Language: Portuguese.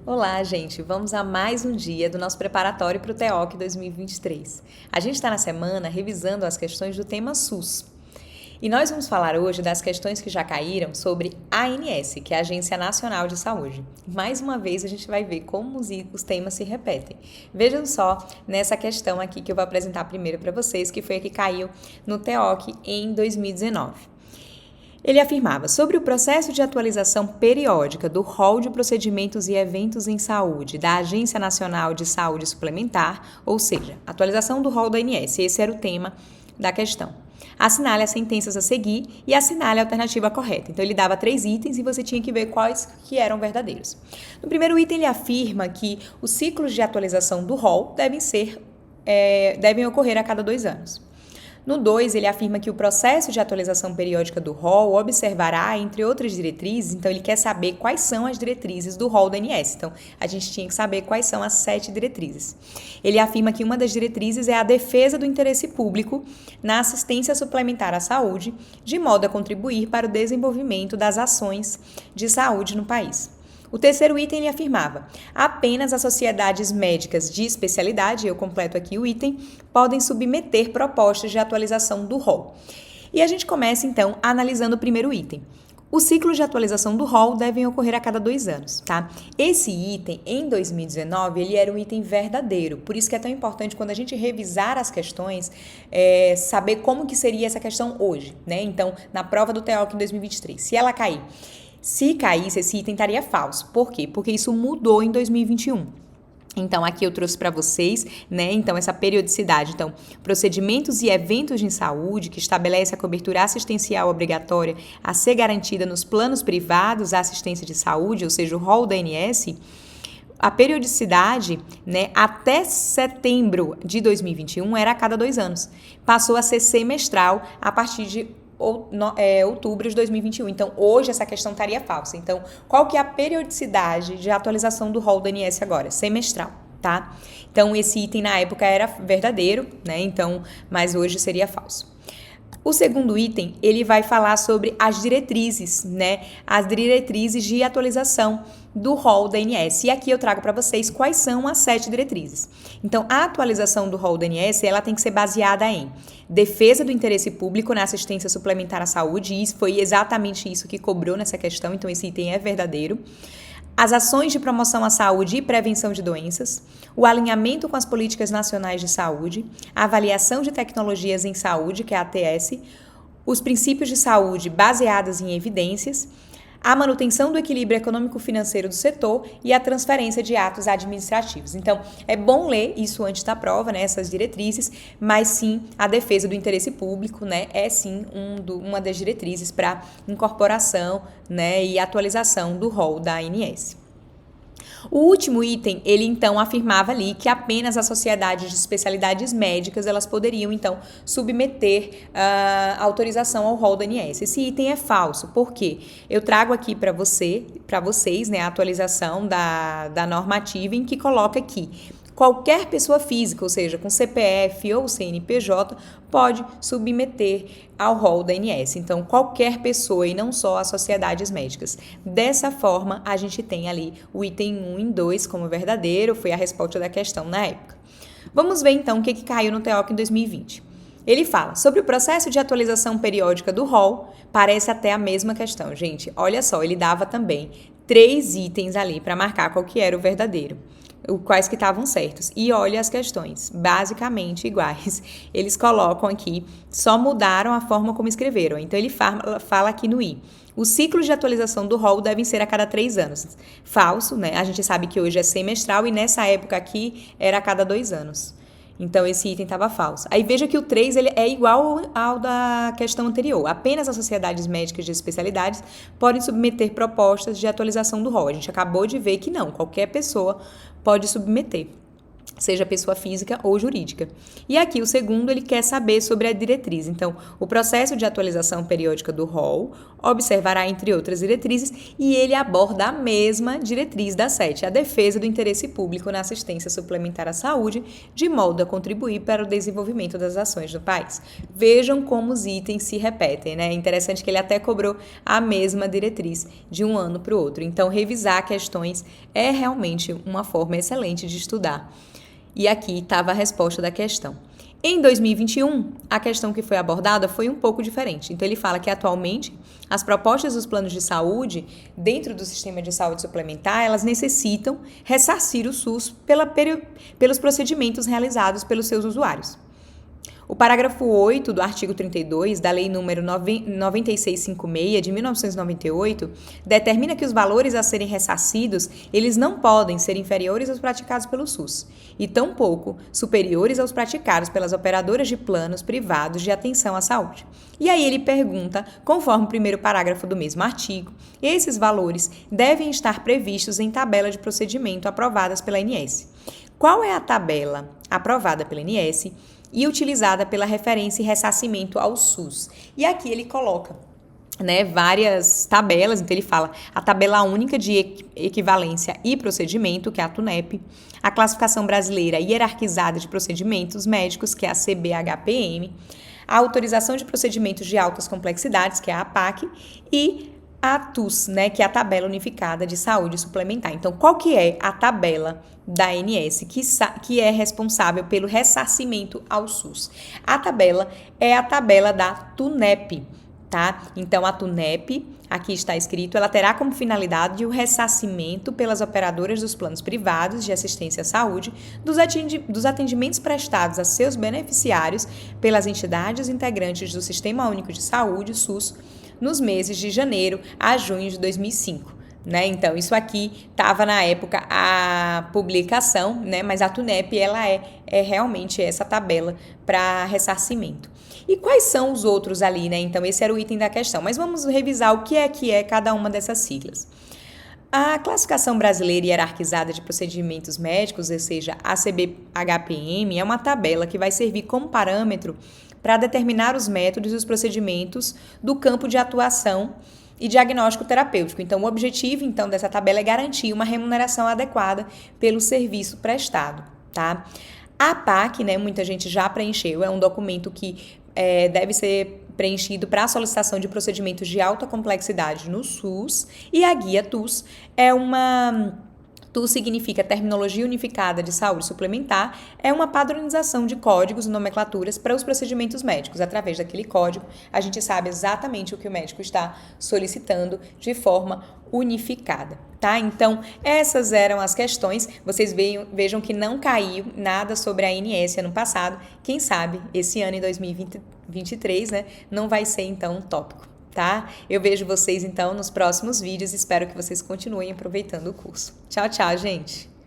Olá, gente! Vamos a mais um dia do nosso preparatório para o TEOC 2023. A gente está na semana revisando as questões do tema SUS. E nós vamos falar hoje das questões que já caíram sobre a ANS, que é a Agência Nacional de Saúde. Mais uma vez a gente vai ver como os temas se repetem. Vejam só nessa questão aqui que eu vou apresentar primeiro para vocês, que foi a que caiu no TEOC em 2019. Ele afirmava sobre o processo de atualização periódica do rol de procedimentos e eventos em saúde da Agência Nacional de Saúde Suplementar, ou seja, atualização do rol da ANS. Esse era o tema da questão. Assinale as sentenças a seguir e assinale a alternativa correta. Então, ele dava 3 itens e você tinha que ver quais que eram verdadeiros. No primeiro item, ele afirma que os ciclos de atualização do rol devem ocorrer a cada 2 anos. No 2, ele afirma que o processo de atualização periódica do rol observará, entre outras diretrizes, então ele quer saber quais são as diretrizes do rol da ANS. Então, a gente tinha que saber quais são as 7 diretrizes. Ele afirma que uma das diretrizes é a defesa do interesse público na assistência suplementar à saúde, de modo a contribuir para o desenvolvimento das ações de saúde no país. O terceiro item ele afirmava: apenas as sociedades médicas de especialidade, eu completo aqui o item, podem submeter propostas de atualização do rol. E a gente começa então analisando o primeiro item. Os ciclos de atualização do rol devem ocorrer a cada 2 anos, tá? Esse item, em 2019, ele era um item verdadeiro, por isso que é tão importante quando a gente revisar as questões, saber como que seria essa questão hoje, né? Então, na prova do TEOC em 2023, se ela cair. Se caísse, esse item estaria falso. Por quê? Porque isso mudou em 2021. Então, aqui eu trouxe para vocês, né? Então, essa periodicidade. Então, procedimentos e eventos em saúde que estabelece a cobertura assistencial obrigatória a ser garantida nos planos privados à assistência de saúde, ou seja, o rol da ANS, a periodicidade, né, até setembro de 2021 era a cada 2 anos. Passou a ser semestral a partir de outubro de 2021. Então, hoje essa questão estaria falsa. Então, qual que é a periodicidade de atualização do rol da ANS agora? Semestral, tá? Então, esse item na época era verdadeiro, né? Então, mas hoje seria falso. O segundo item, ele vai falar sobre as diretrizes, né? As diretrizes de atualização do rol da ANS. E aqui eu trago para vocês quais são as 7 diretrizes. Então, a atualização do rol da ANS, ela tem que ser baseada em defesa do interesse público na assistência suplementar à saúde, e isso foi exatamente isso que cobrou nessa questão, então esse item é verdadeiro. As ações de promoção à saúde e prevenção de doenças, o alinhamento com as políticas nacionais de saúde, a avaliação de tecnologias em saúde, que é a ATS, os princípios de saúde baseados em evidências, a manutenção do equilíbrio econômico-financeiro do setor e a transferência de atos administrativos. Então, é bom ler isso antes da prova, né, essas diretrizes, mas sim, a defesa do interesse público, né, é sim uma das diretrizes para incorporação, né, e atualização do rol da ANS. O último item, ele então afirmava ali que apenas as sociedades de especialidades médicas, elas poderiam então submeter autorização ao rol da ANS. Esse item é falso, por quê? Eu trago aqui para vocês, né, a atualização da normativa em que coloca aqui: qualquer pessoa física, ou seja, com CPF ou CNPJ, pode submeter ao rol da ANS. Então, qualquer pessoa e não só as sociedades médicas. Dessa forma, a gente tem ali o item 1 e 2 como verdadeiro, foi a resposta da questão na época. Vamos ver então o que caiu no TEOC em 2020. Ele fala sobre o processo de atualização periódica do rol, parece até a mesma questão. Gente, olha só, ele dava também 3 itens ali para marcar qual que era o verdadeiro, quais que estavam certos. E olha as questões, basicamente iguais. Eles colocam aqui, só mudaram a forma como escreveram. Então, ele fala aqui no I: os ciclos de atualização do rol devem ser a cada 3 anos. Falso, né? A gente sabe que hoje é semestral e nessa época aqui era a cada 2 anos. Então, esse item estava falso. Aí veja que o 3 ele é igual ao da questão anterior. Apenas as sociedades médicas de especialidades podem submeter propostas de atualização do rol. A gente acabou de ver que não, qualquer pessoa pode submeter. seja pessoa física ou jurídica. E aqui o segundo, ele quer saber sobre a diretriz. Então, o processo de atualização periódica do rol observará, entre outras diretrizes, e ele aborda a mesma diretriz da 7, a defesa do interesse público na assistência suplementar à saúde, de modo a contribuir para o desenvolvimento das ações do país. Vejam como os itens se repetem, né? É interessante que ele até cobrou a mesma diretriz de um ano para o outro. Então, revisar questões é realmente uma forma excelente de estudar. E aqui estava a resposta da questão. Em 2021, a questão que foi abordada foi um pouco diferente. Então, ele fala que atualmente as propostas dos planos de saúde dentro do sistema de saúde suplementar, elas necessitam ressarcir o SUS pelos procedimentos realizados pelos seus usuários. O parágrafo 8 do artigo 32 da Lei nº 9656 de 1998 determina que os valores a serem ressarcidos, eles não podem ser inferiores aos praticados pelo SUS e tampouco superiores aos praticados pelas operadoras de planos privados de atenção à saúde. E aí ele pergunta, conforme o primeiro parágrafo do mesmo artigo, esses valores devem estar previstos em tabela de procedimento aprovadas pela ANS. Qual é a tabela aprovada pela ANS e utilizada pela referência e ressarcimento ao SUS? E aqui ele coloca, né, várias tabelas. Então ele fala a tabela única de equivalência e procedimento, que é a TUNEP, a classificação brasileira hierarquizada de procedimentos médicos, que é a CBHPM, a autorização de procedimentos de altas complexidades, que é a APAC, e a TUS, né, que é a tabela unificada de saúde suplementar. Então, qual que é a tabela da ANS que é responsável pelo ressarcimento ao SUS? A tabela é a tabela da TUNEP, tá? Então, a TUNEP, aqui está escrito, ela terá como finalidade o ressarcimento pelas operadoras dos planos privados de assistência à saúde dos atendimentos prestados a seus beneficiários pelas entidades integrantes do Sistema Único de Saúde, SUS, nos meses de janeiro a junho de 2005. Né? Então, isso aqui estava na época a publicação, né? Mas a TUNEP ela é realmente essa tabela para ressarcimento. E quais são os outros ali, né? Então, esse era o item da questão. Mas vamos revisar o que é cada uma dessas siglas. A classificação brasileira hierarquizada de procedimentos médicos, ou seja, a CBHPM, é uma tabela que vai servir como parâmetro para determinar os métodos e os procedimentos do campo de atuação e diagnóstico terapêutico. Então, o objetivo, então, dessa tabela é garantir uma remuneração adequada pelo serviço prestado, tá? A APAC, né, muita gente já preencheu, é um documento que deve ser preenchido para a solicitação de procedimentos de alta complexidade no SUS, e a guia TUS é uma... TUS significa Terminologia Unificada de Saúde Suplementar, é uma padronização de códigos e nomenclaturas para os procedimentos médicos. Através daquele código, a gente sabe exatamente o que o médico está solicitando de forma unificada, tá? Então, essas eram as questões. Vocês vejam que não caiu nada sobre a ANS ano passado. Quem sabe, esse ano, em 2023, né, não vai ser, então, um tópico. Tá? Eu vejo vocês, então, nos próximos vídeos. Espero que vocês continuem aproveitando o curso. Tchau, tchau, gente!